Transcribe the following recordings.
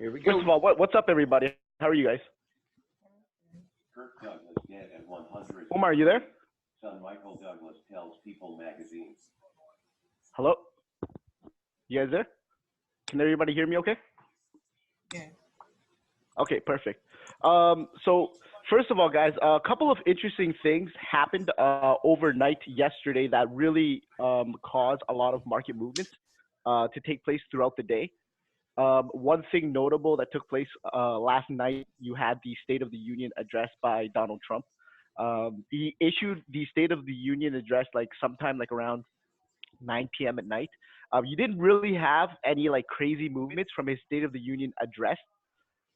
Here we First go. of all, what's up, everybody? How are you guys? Kirk Douglas dead at 100. Omar, are you there? Son Michael Douglas tells People magazine. Hello? You guys there? Can everybody hear me okay? Yeah. Okay, perfect. So first of all, guys, a couple of interesting things happened overnight yesterday that really caused a lot of market movements to take place throughout the day. One thing notable that took place last night, you had the State of the Union address by Donald Trump. He issued the State of the Union address like sometime like around 9 p.m. at night. You didn't really have any like crazy movements from his State of the Union address,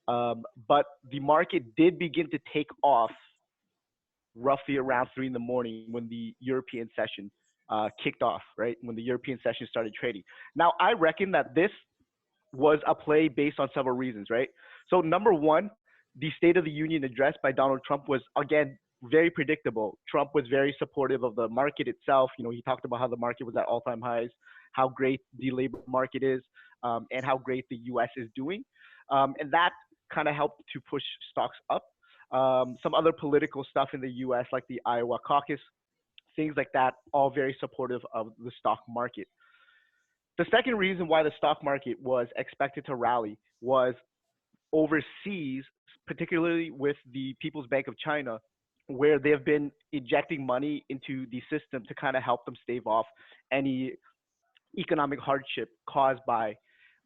but the market did begin to take off roughly around 3 in the morning when the European session kicked off, right? When the European session started trading. Now, I reckon that this was a play based on several reasons, right? So number one, the State of the Union address by Donald Trump was, again, very predictable. Trump was very supportive of the market itself. You know, he talked about how the market was at all-time highs, how great the labor market is, and how great the U.S. is doing. And that kind of helped to push stocks up. Some other political stuff in the U.S., like the Iowa caucus, things like that, all very supportive of the stock market. The second reason why the stock market was expected to rally was overseas, particularly with the People's Bank of China, where they've been injecting money into the system to kind of help them stave off any economic hardship caused by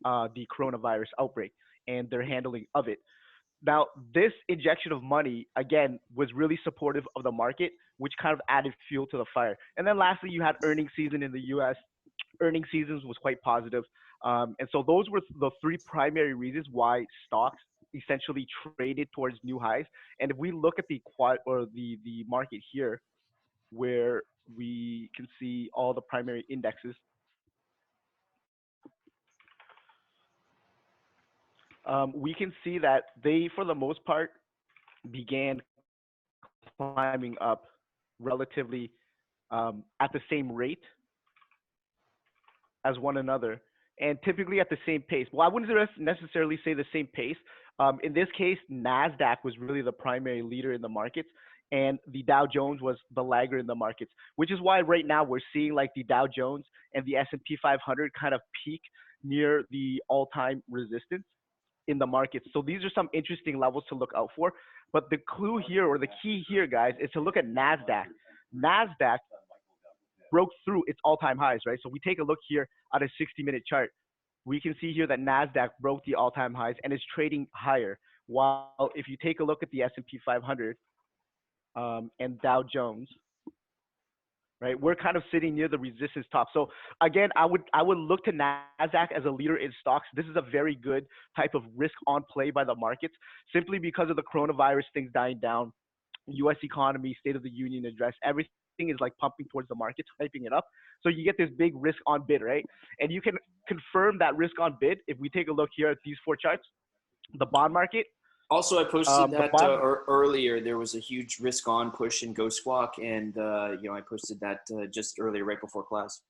the coronavirus outbreak and their handling of it. Now, this injection of money, again, was really supportive of the market, which kind of added fuel to the fire. And then lastly, you had earnings season in the U.S. Earnings seasons was quite positive. And so those were the three primary reasons why stocks essentially traded towards new highs. And if we look at the market here, where we can see all the primary indexes, we can see that they, for the most part, began climbing up relatively at the same rate as one another, and typically at the same pace. Well, I wouldn't necessarily say the same pace. In this case, NASDAQ was really the primary leader in the markets, and the Dow Jones was the laggard in the markets, which is why right now we're seeing like the Dow Jones and the S&P 500 kind of peak near the all-time resistance in the markets. So these are some interesting levels to look out for. But the clue here, or the key here, guys, is to look at NASDAQ. NASDAQ broke through its all-time highs, right? So we take a look here at a 60-minute chart. We can see here that NASDAQ broke the all-time highs and is trading higher. While if you take a look at the S&P 500 and Dow Jones, right, we're kind of sitting near the resistance top. So again, I would look to NASDAQ as a leader in stocks. This is a very good type of risk on play by the markets, simply because of the coronavirus things dying down, U.S. economy, State of the Union address, everything is like pumping towards the market, hyping it up. So you get this big risk on bid, right? And you can confirm that risk on bid if we take a look here at these four charts. The bond market. Also, I posted that earlier. There was a huge risk-on push in Go Squawk, and I posted that just earlier, right before class.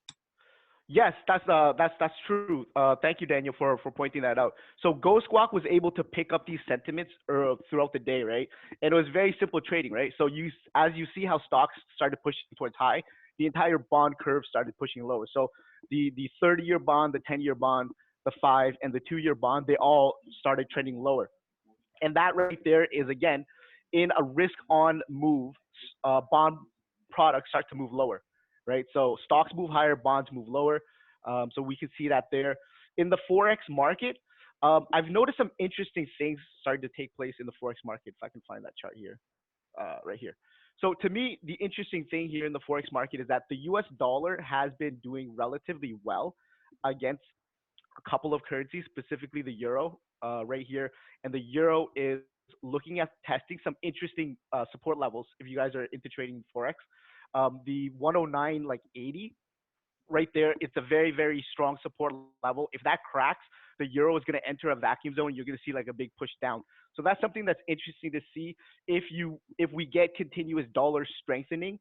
Yes, that's true. Thank you, Daniel, for pointing that out. So Go Squawk was able to pick up these sentiments throughout the day, right? And it was very simple trading, right? So as you see how stocks started pushing towards high, the entire bond curve started pushing lower. So the 30-year bond, the 10-year bond, the 5 and the 2-year bond, they all started trending lower. And that right there is, again, in a risk-on move, bond products start to move lower, right? So stocks move higher, bonds move lower. So we can see that there. In the forex market, I've noticed some interesting things starting to take place in the forex market. If I can find that chart here, right here. So to me, the interesting thing here in the forex market is that the US dollar has been doing relatively well against a couple of currencies, specifically the euro right here. And the euro is looking at testing some interesting support levels if you guys are into trading forex. The 109 like 80 right there, it's a very, very strong support level. If that cracks, the euro is going to enter a vacuum zone. You're going to see like a big push down. So that's something that's interesting to see. If we get continuous dollar strengthening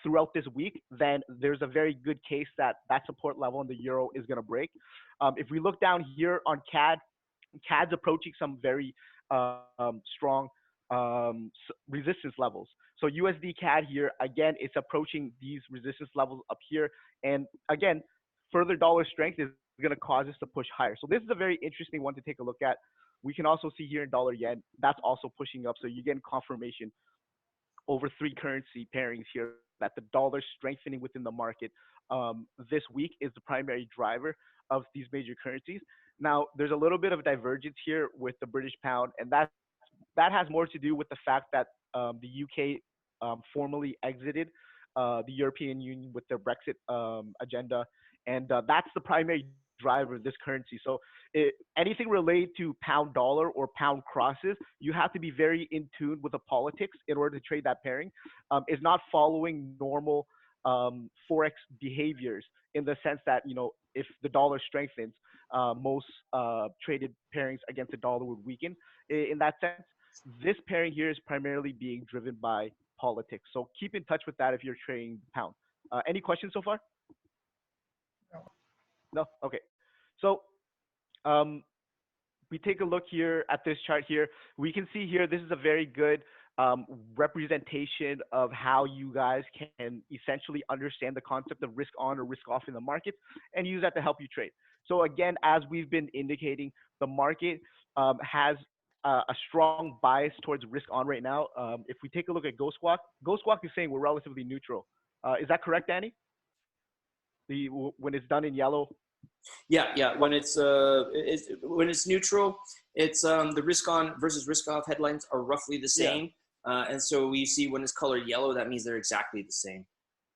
throughout this week, then there's a very good case that support level in the euro is going to break. If we look down here on CAD, CAD's approaching some very strong resistance levels. So USD CAD here, again, it's approaching these resistance levels up here. And again, further dollar strength is going to cause us to push higher. So this is a very interesting one to take a look at. We can also see here in dollar yen, that's also pushing up. So you get confirmation over 3 currency pairings here that the dollar strengthening within the market this week is the primary driver of these major currencies. Now, there's a little bit of divergence here with the British pound, and that has more to do with the fact that the UK formally exited the European Union with their Brexit agenda, and that's the primary driver of this currency. So anything related to pound dollar or pound crosses, you have to be very in tune with the politics in order to trade that pairing. It's not following normal forex behaviors in the sense that, you know, if the dollar strengthens, most traded pairings against the dollar would weaken. In that sense, this pairing here is primarily being driven by politics. So keep in touch with that if you're trading pound. Any questions so far? No? Okay. So we take a look here at this chart here. We can see here, this is a very good representation of how you guys can essentially understand the concept of risk on or risk off in the market and use that to help you trade. So again, as we've been indicating, the market has a strong bias towards risk on right now. If we take a look at Squawk is saying we're relatively neutral. Is that correct, Danny? When it's done in yellow? Yeah. When it's neutral, it's the risk on versus risk off headlines are roughly the same. Yeah. And so we see when it's colored yellow, that means they're exactly the same.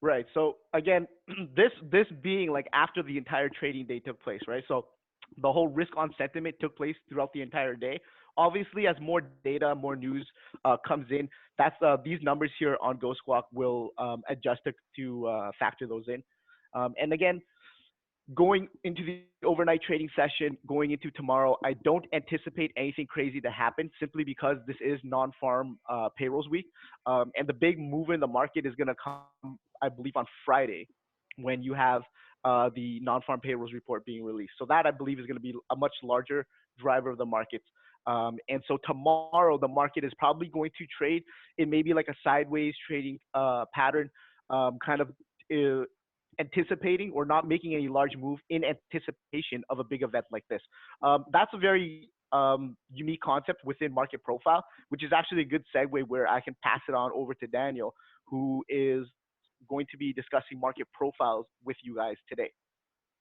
Right. So again, this being like after the entire trading day took place, right? So the whole risk on sentiment took place throughout the entire day. Obviously, as more data, more news comes in, that's these numbers here on Squawk will adjust to factor those in. And again, going into the overnight trading session, going into tomorrow, I don't anticipate anything crazy to happen simply because this is non-farm payrolls week. And the big move in the market is going to come, I believe, on Friday when you have the non-farm payrolls report being released. So that, I believe, is going to be a much larger driver of the markets. And so tomorrow, the market is probably going to trade in maybe like a sideways trading pattern, kind of anticipating or not making any large move in anticipation of a big event like this. That's a very unique concept within market profile, which is actually a good segue where I can pass it on over to Daniel, who is going to be discussing market profiles with you guys today.